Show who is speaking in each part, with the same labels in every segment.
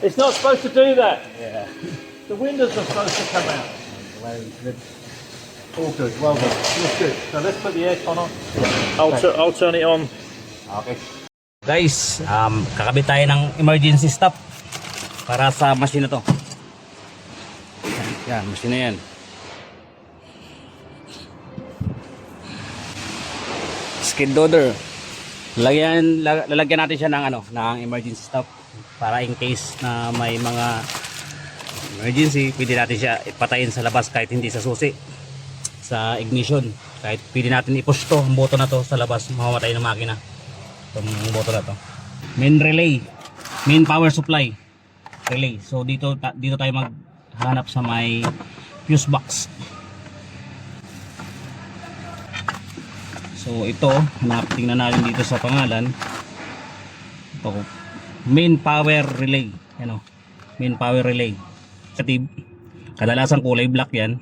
Speaker 1: It's not supposed to do that.
Speaker 2: Yeah.
Speaker 1: The windows are supposed to come out.
Speaker 2: Very good.
Speaker 1: All good. Well done. Looks good. So let's put the aircon on. I'll turn it on.
Speaker 2: Okay. Guys, kakabit tayo ng emergency stop para sa machine na to. Yan, machine na yan. Skid loader. Lalagyan natin siya ng ng emergency stop para in case na may mga emergency, pwede natin siya ipatayin sa labas kahit hindi sa susi, sa ignition. Kahit pwede natin i-push to, ang boto na to sa labas, mamamatay ng makina. Itong boto na to. Main relay, main power supply relay. So dito tayo maghanap sa may fuse box. So ito, tingnan natin dito sa pangalan. Ito, main power relay. Ano? Main power relay. Negative. Kadalasan kulay black yan.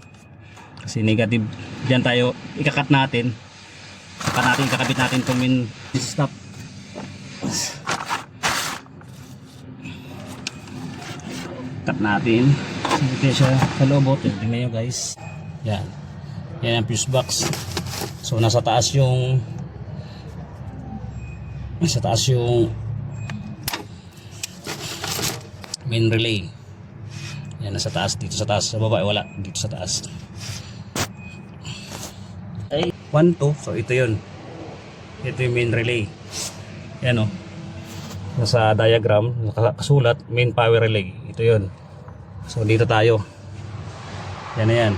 Speaker 2: Kasi negative. Diyan tayo ikakat natin. Saka natin ikakabit natin itong main stop. Cut natin. Ito siya sa loob. Tingnan nyo guys. Yan. Yan ang fuse box. So nasa taas yung main relay. Yan, nasa taas, dito sa taas, sa baba wala, dito sa taas. 1, 2, so ito yun. Ito yung main relay. Yan o. Nasa diagram, nakasulat, main power relay. Ito yun. So dito tayo. Yan na yan.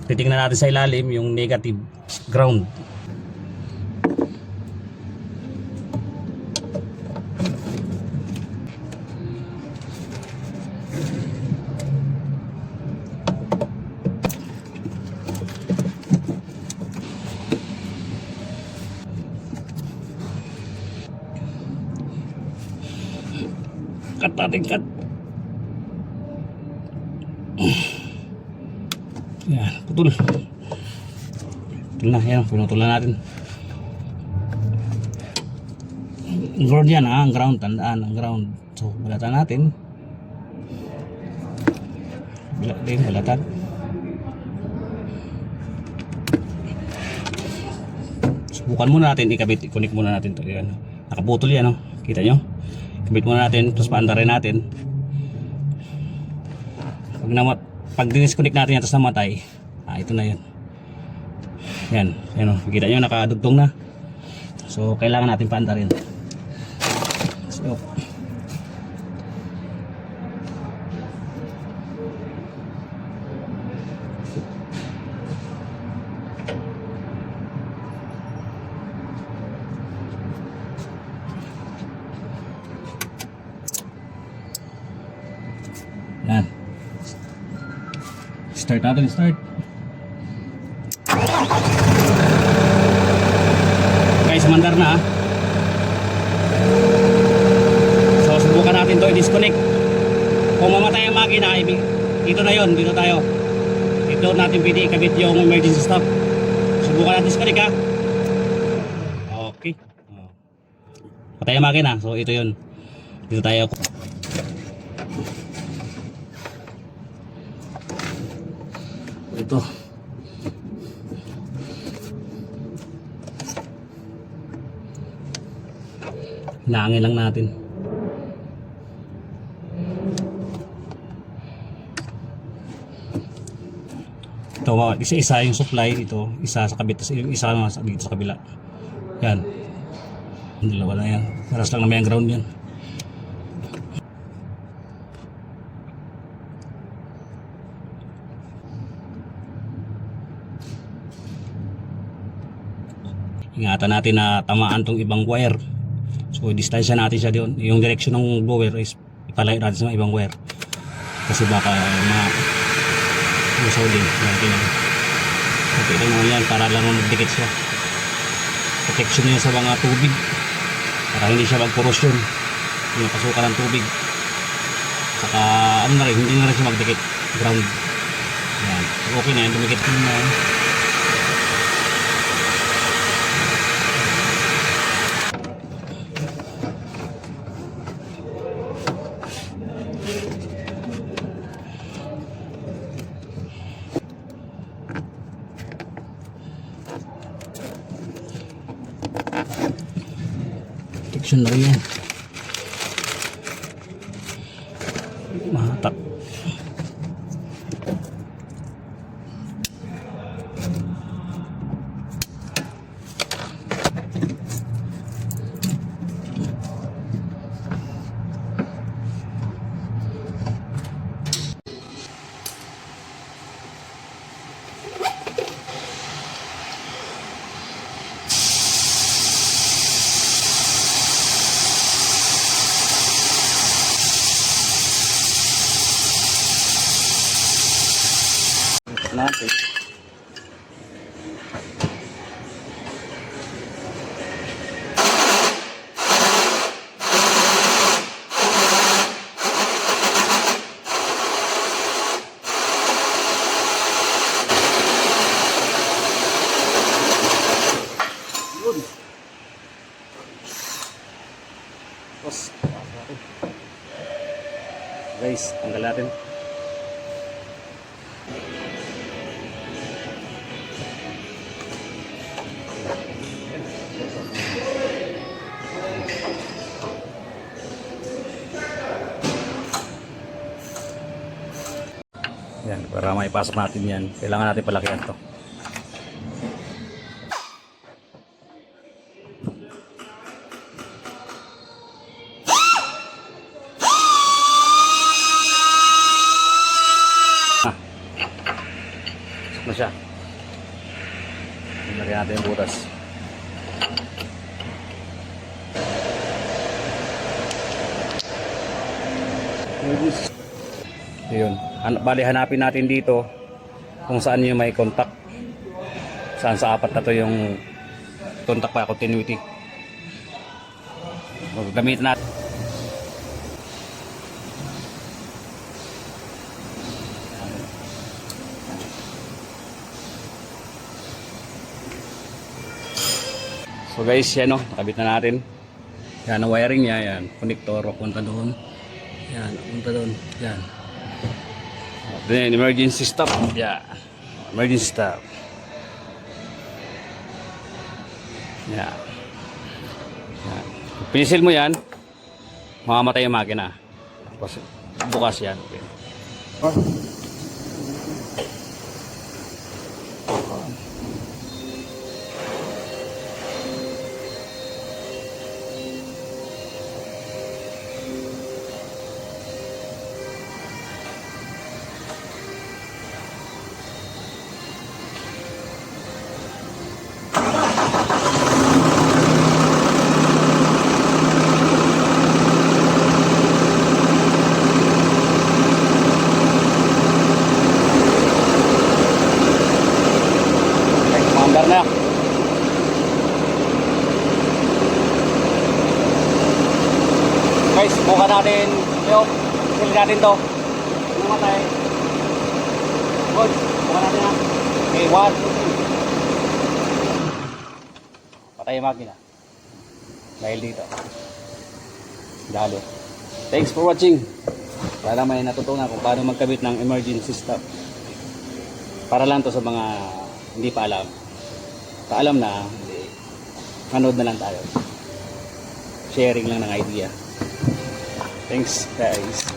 Speaker 2: Titingnan natin sa ilalim yung negative ground. Cut natin, cut. Yan, putol. Putol na, yan, pinutulan natin. Ground yan ha, ang ground, tandaan, ang ground. So, balatan natin. Balat din, balatan. Subukan muna natin, ikabit, ikunik muna natin to. Yan. Nakaputol yan, no? Kita nyo? Ikabit muna natin, tapos paandarin natin. Pag disconnect natin yan, tapos namatay, ito na yan. Yan, yan o, kita nyo, nakadugtong na. So, kailangan natin paanda rin. So, yan. Start natin, start. Guys, mandar na. So, subukan natin to i-disconnect. Kung mamatay ang makina, dito na yon, dito tayo. Dito natin pwede ikabit yung emergency stop. Subukan natin disconnect ha. Okay. Patay ang makina, so ito yon. Dito tayo. Ito. Hinaangin lang natin. Ito, isa-isa yung supply. Ito, isa sa kabit, yung isa dito sa kabila. Yan. Dalawa na yan. Paras lang na may ang ground yan. Ingatan natin na tamaan tong ibang wire. So distansya natin siya doon. Yung direction ng blower is ipalayo natin sa ibang wire. Kasi baka masaw din. Okay lang naman yan para lang magdikit siya. Protection niya sa mga tubig. Para hindi siya mag-corrosion. Yung pasukan ng tubig. Saka ano na rin, hindi na rin siya magdikit. Ground. Yan. Okay na yan. Dumikit na yan. connection na rin yan. Mahatak. Natin. Tapos, guys, tanggal natin. Yan, para maipasok natin yan, kailangan natin palakihan to. Pasok na siya. Lagyan natin yung butas. Yun. Bali hanapin natin dito kung saan yung may contact. Saan sa apat na to yung contact pa continuity. Gamitin natin. So guys, yan o, nakabit na natin. Yan ang wiring niya, yan. Connector, punta doon. Yan, punta doon. Yan. Then emergency stop. Yeah. Emergency stop. Yeah. Yan. Pinisil mo yan, mamamatay yung makina. Bukas yan. Okay. Na. Guys, buka natin yung sili natin to. Namatay. Good. Buka natin na. Okay, 1, 2, 3. Patay yung makina. Dahil dito. Dalo. Thanks for watching. Para may natutunan kung paano magkabit ng emergency stop. Para lang to sa mga hindi pa alam. Paalam na, manood na lang tayo. Sharing lang ng idea. Thanks guys.